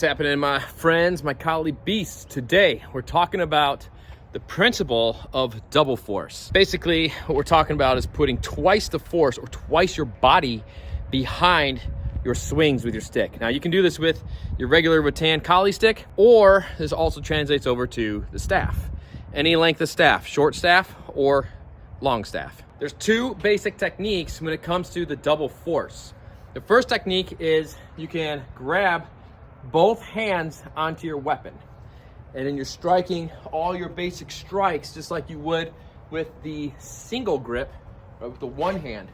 happening, my friends, my colleague beasts? Today we're talking about the principle of double force. Basically what we're talking about is putting twice the force or twice your body behind your swings with your stick. Now you can do this with your regular rattan collie stick, or this also translates over to the staff. Any length of staff, short staff or long staff. There's two basic techniques when it comes to the double force. The first technique is you can grab both hands onto your weapon, and then you're striking all your basic strikes just like you would with the single grip, or with the one hand.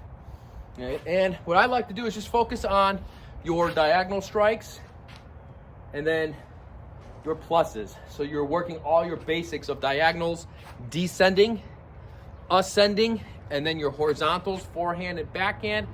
Okay? And what I like to do is just focus on your diagonal strikes and then your pluses. So you're working all your basics of diagonals, descending, ascending, and then your horizontals, forehand and backhand,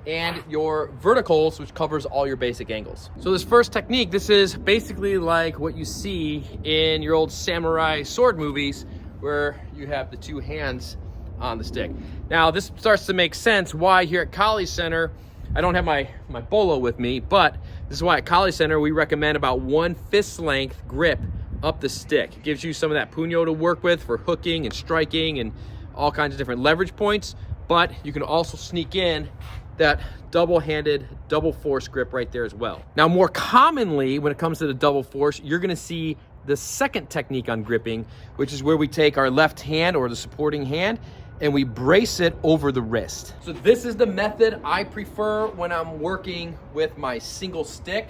and your verticals, which covers all your basic angles. So this first technique, this is basically like what you see in your old samurai sword movies where you have the two hands on the stick. Now this starts to make sense why here at Collie Center, I don't have my bolo with me, but this is why at Collie Center we recommend about 1 fist length grip up the stick. It gives you some of that puño to work with for hooking and striking and all kinds of different leverage points, but you can also sneak in that double-handed, double force grip right there as well. Now, more commonly, when it comes to the double force, you're gonna see the second technique on gripping, which is where we take our left hand or the supporting hand and we brace it over the wrist. So this is the method I prefer when I'm working with my single stick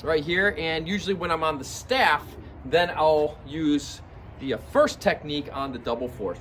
right here. And usually when I'm on the staff, then I'll use the first technique on the double force.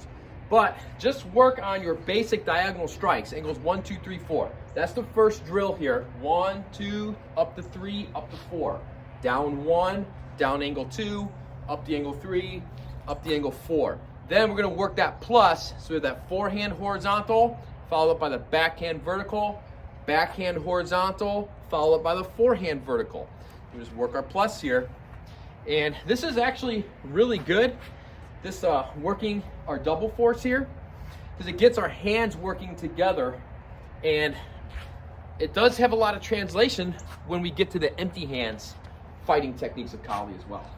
But just work on your basic diagonal strikes, angles 1, 2, 3, 4. That's the first drill here. 1, 2, up to 3, up to 4. Down 1, down angle 2, up the angle 3, up the angle 4. Then we're gonna work that plus, so we have that forehand horizontal, followed up by the backhand vertical, backhand horizontal, followed up by the forehand vertical. We just work our plus here. And this is actually really good, this working our double force here, because it gets our hands working together, and it does have a lot of translation when we get to the empty hands fighting techniques of Collie as well.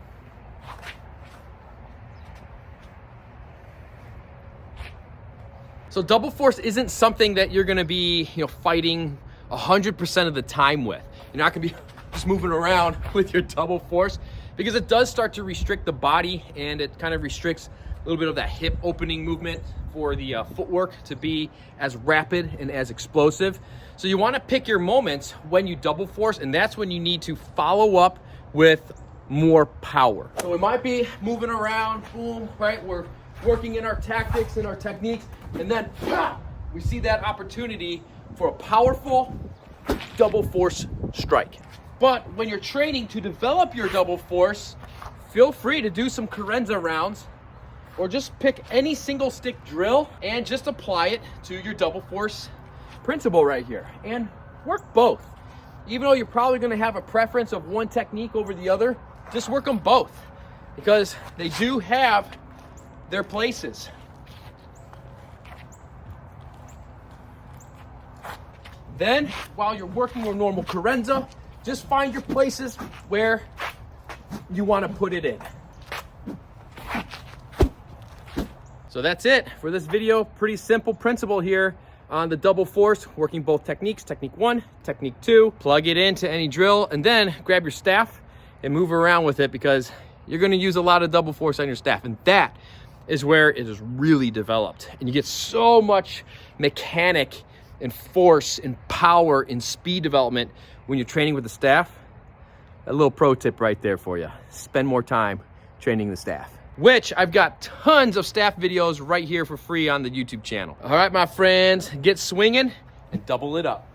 So double force isn't something that you're gonna be fighting 100% of the time with. You're not gonna be just moving around with your double force, because it does start to restrict the body, and it kind of restricts a little bit of that hip opening movement for the footwork to be as rapid and as explosive. So you want to pick your moments when you double force, and that's when you need to follow up with more power. So we might be moving around, boom, right? We're working in our tactics and our techniques, and then we see that opportunity for a powerful double force strike. But when you're training to develop your double force, feel free to do some carenza rounds, or just pick any single stick drill and just apply it to your double force principle right here, and work both. Even though you're probably gonna have a preference of one technique over the other, just work them both, because they do have their places. Then, while you're working your normal carenza, just find your places where you want to put it in. So that's it for this video. Pretty simple principle here on the double force, working both techniques, technique 1, technique 2. Plug it into any drill, and then grab your staff and move around with it, because you're going to use a lot of double force on your staff, and that is where it is really developed. And you get so much mechanic and force and power and speed development when you're training with the staff. A little pro tip right there for you. Spend more time training the staff, which I've got tons of staff videos right here for free on the YouTube channel. All right, my friends, get swinging and double it up.